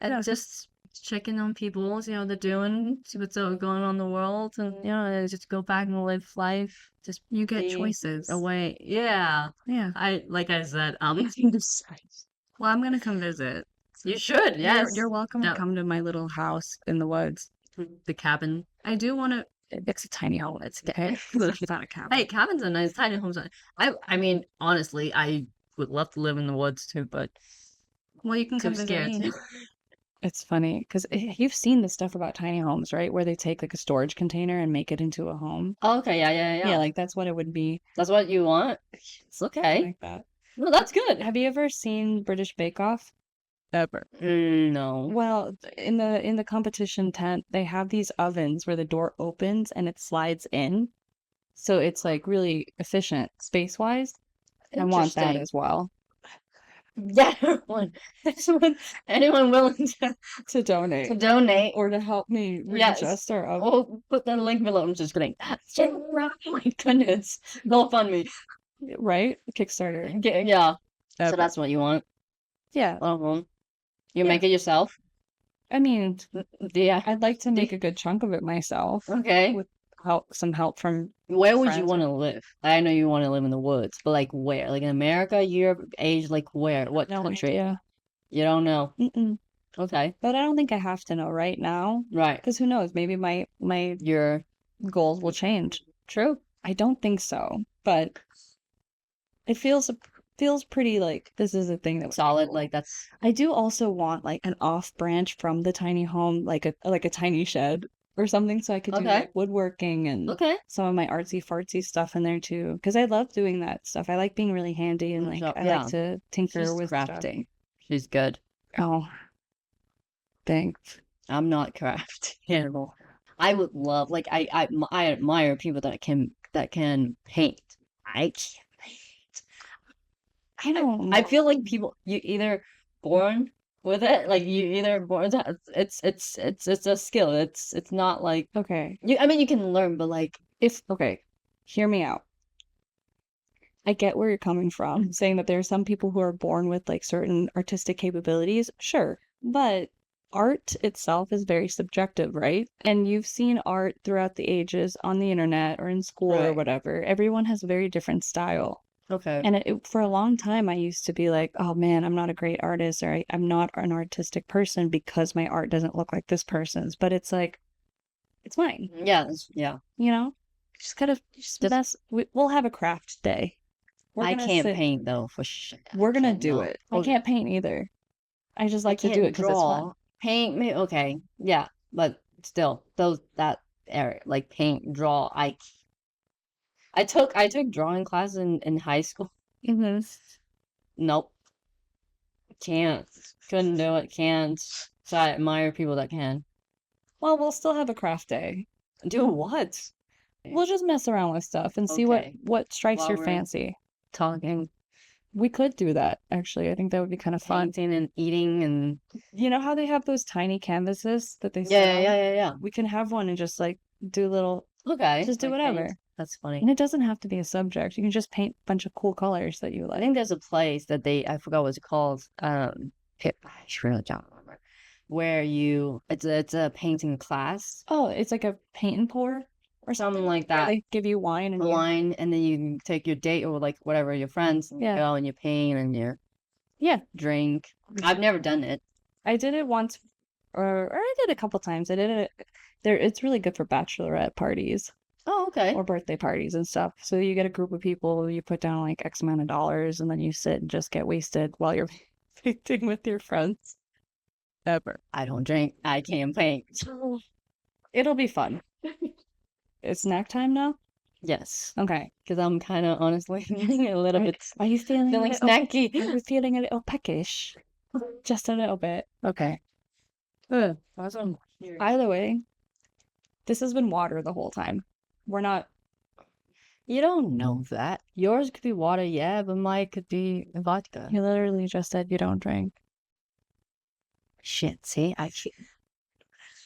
S1: and just checking on people, see how they're doing, see what's going on in the world, and just go back and live life. Just
S2: You get
S1: be
S2: choices.
S1: away. Yeah,
S2: Yeah.
S1: like I said,
S2: Well, I'm gonna come visit.
S1: you should. Yes,
S2: You're welcome
S1: No.
S2: to come to my little house in the woods.
S1: the cabin.
S2: I do want to. It's a tiny home. It's okay. It's not a cabin.
S1: Hey, cabins are nice, tiny homes. I mean, honestly, I would love to live in the woods too, but
S2: Well, you can
S1: I'm
S2: come visit
S1: scared.
S2: me. It's funny because you've seen the stuff about tiny homes, right? Where they take like a storage container and make it into a home.
S1: Oh, okay, yeah.
S2: Yeah, like that's what it would be.
S1: That's what you want. It's okay.
S2: Like that.
S1: No, that's good.
S2: Have you ever seen British Bake Off? Ever.
S1: No.
S2: Well, in the competition tent, they have these ovens where the door opens and it slides in. So it's like really efficient space-wise. I want that
S1: Interesting.
S2: as well.
S1: Yeah, anyone willing
S2: To donate.
S1: to donate,
S2: Or to help me
S1: Yes.
S2: readjust our oven.
S1: oh, put the link below. I'm just kidding. Oh my goodness, go fund me.
S2: Right? Kickstarter.
S1: Yeah, so
S2: Ever.
S1: that's what you want.
S2: Yeah.
S1: You
S2: Yeah.
S1: make it yourself.
S2: I mean,
S1: Yeah.
S2: I'd like to make a good chunk of it myself.
S1: Okay.
S2: With some help from
S1: Where would you
S2: friends
S1: want to live? I know you want to live in the woods, but like where? Like in America, Europe, Asia, like where? What
S2: no
S1: country?
S2: idea.
S1: You don't know.
S2: Mm-mm.
S1: Okay.
S2: But I don't think I have to know right now.
S1: Right.
S2: Because who knows? Maybe my
S1: Your
S2: goals will change.
S1: true.
S2: I don't think so, but it feels pretty like this is a thing that would be
S1: Solid.
S2: cool.
S1: Like that's
S2: I do also want like an off branch from the tiny home, like a tiny shed or something, so I could do
S1: Okay.
S2: like woodworking and
S1: okay.
S2: some of my artsy fartsy stuff in there too. Because I love doing that stuff. I like being really handy and like I
S1: Yeah.
S2: like to tinker
S1: She's
S2: with stuff.
S1: crafty. She's good.
S2: Oh, thanks.
S1: I'm not crafty at all. I would love like I admire people that can paint. I can't paint.
S2: I don't
S1: I
S2: know.
S1: feel like people you either born with it, like you either born it's a skill. It's not like
S2: Okay.
S1: I mean you can learn, but like
S2: Okay, hear me out. I get where you're coming from, saying that there are some people who are born with like certain artistic capabilities. Sure, but art itself is very subjective, right? And you've seen art throughout the ages on the internet or in school or
S1: Right.
S2: whatever. Everyone has a very different style.
S1: okay.
S2: And for a long time, I used to be like, oh man, I'm not a great artist, or I'm not an artistic person because my art doesn't look like this person's. But it's like, it's mine,
S1: Yeah, yeah.
S2: you know? Just gotta, we'll have a craft day. We're
S1: I
S2: gonna
S1: can't
S2: sit-
S1: paint though for sure.
S2: We're gonna
S1: can't,
S2: do
S1: no.
S2: it. I
S1: Okay.
S2: can't paint either. I just
S1: I
S2: like to do
S1: can't
S2: it because it's fun.
S1: draw. Paint me okay. Yeah, but still that area like paint, draw. I took drawing class in high school.
S2: Mm-hmm.
S1: Nope. Can't. Couldn't do it. Can't. So I admire people that can.
S2: Well, we'll still have a craft day.
S1: Do what?
S2: We'll just mess around with stuff and see
S1: Okay.
S2: what strikes
S1: While
S2: your
S1: we're
S2: fancy.
S1: talking,
S2: We could do that, actually. I think that would be kind of fun.
S1: painting and eating and
S2: You know how they have those tiny canvases that they
S1: yeah,
S2: sell? We can have one and just like do little,
S1: Okay.
S2: just do
S1: like
S2: whatever.
S1: paint. That's funny.
S2: And it doesn't have to be a subject. You can just paint a bunch of cool colors that you
S1: I
S2: like.
S1: think there's a place that I forgot what it's called. I really don't remember. Where it's a painting class.
S2: Oh, it's like a paint and pour
S1: or something like
S2: where
S1: that.
S2: they give you wine and
S1: Wine, and then you can take your date or like whatever your friends and you
S2: Yeah.
S1: go and you paint and you
S2: Yeah.
S1: drink. I've never done it.
S2: I did it once, or I did a couple times. I did it there. It's really good for bachelorette parties
S1: Oh, okay.
S2: or birthday parties and stuff. So you get a group of people, you put down like X amount of dollars, and then you sit and just get wasted while you're painting with your friends. Ever.
S1: I don't drink. I can't paint.
S2: It'll be fun. It's snack time now?
S1: Yes,
S2: Okay.
S1: because I'm kind of honestly a little bit
S2: Are you feeling
S1: feeling snacky.
S2: Are you feeling a little peckish? Just a little bit. Okay.
S1: Awesome.
S2: Either way, this has been water the whole time. We're not.
S1: You don't know that. Yours could be water, yeah, but mine could be vodka.
S2: You literally just said you don't drink.
S1: Shit, see?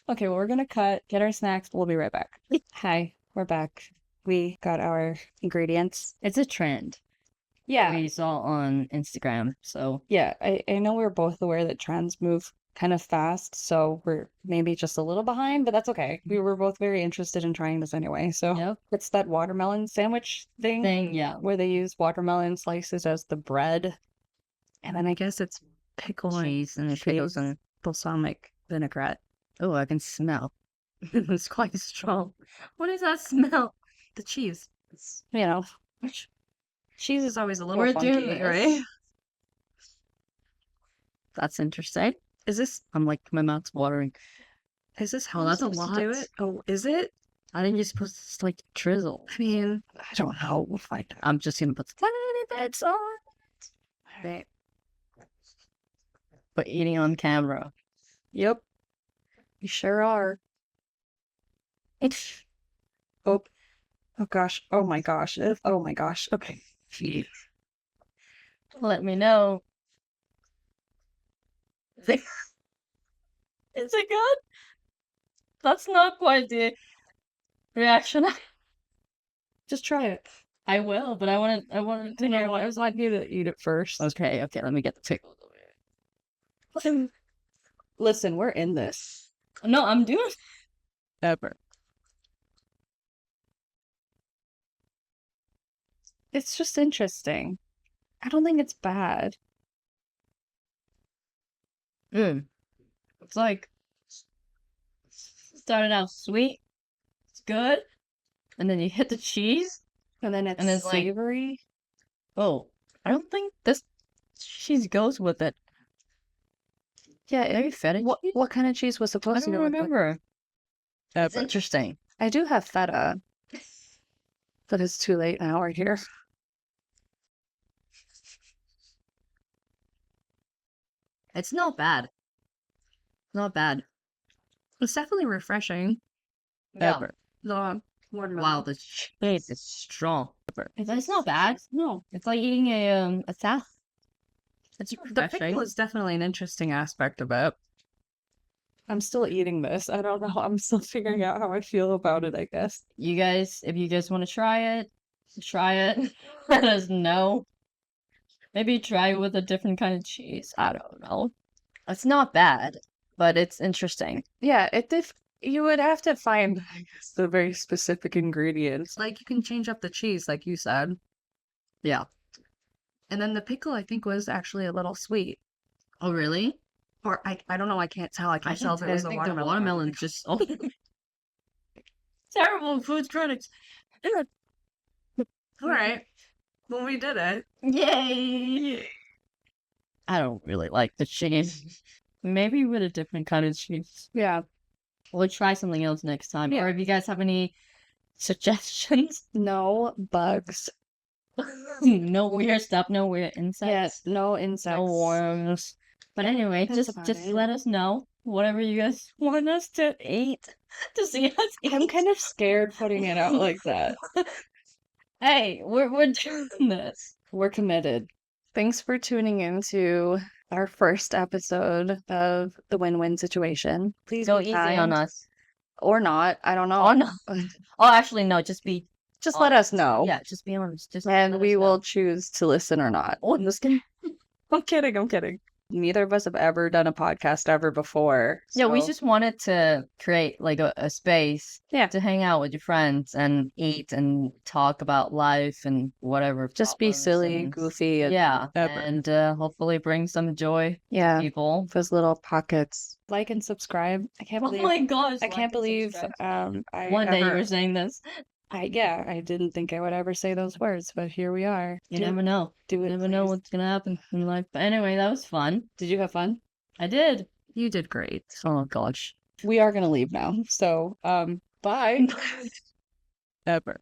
S2: Okay, well, we're gonna get our snacks. We'll be right back. Hi, we're back. We got our ingredients.
S1: It's a trend.
S2: Yeah.
S1: We saw on Instagram, so.
S2: Yeah, I know we're both aware that trends move kind of fast, so we're maybe just a little behind, but that's okay. We were both very interested in trying this anyway. So
S1: Yep.
S2: it's that watermelon sandwich thing
S1: Yeah.
S2: where they use watermelon slices as the bread. And then I guess it's pickle
S1: Cheese and pickles and.
S2: balsamic vinaigrette.
S1: Oh, I can smell. It's quite strong. What does that smell?
S2: The cheese. You know, cheese is always a little
S1: We're
S2: funky,
S1: doing this.
S2: right?
S1: That's interesting.
S2: Is this
S1: I'm like, my mouth's watering.
S2: how
S1: Oh,
S2: I'm
S1: that's a
S2: supposed to do
S1: lot.
S2: it? Oh, is it?
S1: I think you're supposed to just like drizzle.
S2: I mean, I don't know. We'll find out.
S1: I'm just gonna put tiny bits on.
S2: Right.
S1: But eating on camera.
S2: Yep. You sure are. Oh. Oh gosh. Oh my gosh. Oh my gosh. Okay.
S1: Let me know. Is it good? That's not quite the reaction.
S2: Just try it.
S1: I will, but I want to hear
S2: I
S1: what.
S2: was like you to eat it first.
S1: Okay, let me get the pickle.
S2: Listen, we're in this.
S1: No, I'm doing
S2: Ever. It's just interesting. I don't think it's bad.
S1: It's like started out sweet. It's good, and then you hit the cheese,
S2: And then it's
S1: and it's like,
S2: savory.
S1: oh, I don't think this cheese goes with it.
S2: Yeah,
S1: Maybe feta.
S2: what kind of cheese was
S1: I
S2: supposed to
S1: don't
S2: go with it?
S1: remember. It's
S2: Ever.
S1: interesting.
S2: I do have feta, but it's too late now. We're here.
S1: It's not bad. Not bad.
S2: It's definitely refreshing.
S1: Yeah.
S2: Ever. The watermelon.
S1: Wow, the cheese is strong. It's not bad.
S2: No.
S1: It's like eating a salad. It's
S2: The
S1: refreshing.
S2: pickle is definitely an interesting aspect of it. I'm still eating this. I don't know. I'm still figuring out how I feel about it, I guess.
S1: You guys, if you guys want to try it. Let us know. Maybe try it with a different kind of cheese. I don't know. It's not bad, but it's interesting.
S2: Yeah, you would have to find, I guess, the very specific ingredients. Like, you can change up the cheese, like you said.
S1: Yeah.
S2: And then the pickle, I think, was actually a little sweet.
S1: Oh, really?
S2: Or, I don't know. I can't tell. I can't tell if it was a
S1: think the
S2: watermelon.
S1: watermelon just... Oh. Terrible food critics.
S2: All right. Well, we did it.
S1: Yay! I don't really like the cheese. Maybe with a different kind of cheese.
S2: Yeah.
S1: We'll try something else next time.
S2: Yeah.
S1: Or if you guys have any suggestions.
S2: No bugs.
S1: No weird stuff, no weird
S2: Yeah,
S1: insects,
S2: no
S1: no
S2: insects.
S1: worms. But anyway,
S2: That's
S1: just
S2: about it.
S1: let us know whatever you guys want us to eat to see us
S2: I'm
S1: eat.
S2: kind of scared putting it out like that.
S1: Hey, we're doing this.
S2: We're committed. Thanks for tuning in to our first episode of the win-win situation. Please
S1: Go
S2: be
S1: easy on
S2: kind.
S1: us.
S2: Or not. I don't know.
S1: Oh no. Oh, actually, no. Just be.
S2: Just let us know.
S1: Yeah, just be honest. Just
S2: And
S1: let
S2: we
S1: us
S2: will
S1: know.
S2: choose to listen or not.
S1: Oh, I'm just kidding.
S2: I'm kidding. I'm kidding. Neither of us have ever done a podcast ever before.
S1: Yeah, we
S2: so-
S1: just wanted to create like a space
S2: Yeah.
S1: to hang out with your friends and eat and talk about life and whatever.
S2: Just be
S1: problems
S2: silly,
S1: and-
S2: goofy, and
S1: Yeah,
S2: whatever.
S1: and hopefully bring some joy to
S2: Yeah.
S1: people.
S2: Those little pockets. Like and subscribe. I can't
S1: Oh
S2: believe
S1: my gosh!
S2: I
S1: like
S2: can't
S1: and
S2: believe
S1: subscribe.
S2: I
S1: One day you
S2: ever
S1: were saying this.
S2: I didn't think I would ever say those words, but here we are.
S1: You never know.
S2: Do
S1: You
S2: it.
S1: never know
S2: please.
S1: what's gonna happen in life. But anyway, that was fun.
S2: Did you have fun?
S1: I did.
S2: You did great.
S1: Oh gosh.
S2: We are gonna leave now. So, bye. Ever.